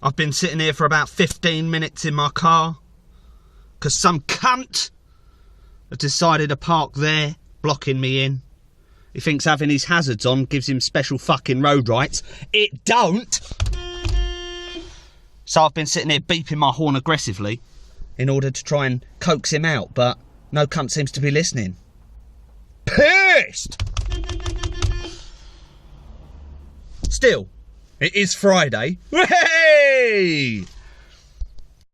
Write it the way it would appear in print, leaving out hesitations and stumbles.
I've been sitting here for about 15 minutes in my car because some cunt has decided to park there, blocking me in. He thinks having his hazards on gives him special fucking road rights. It don't! So I've been sitting here beeping my horn aggressively in order to try and coax him out, but no cunt seems to be listening. Pissed! Still, it is Friday. Hey!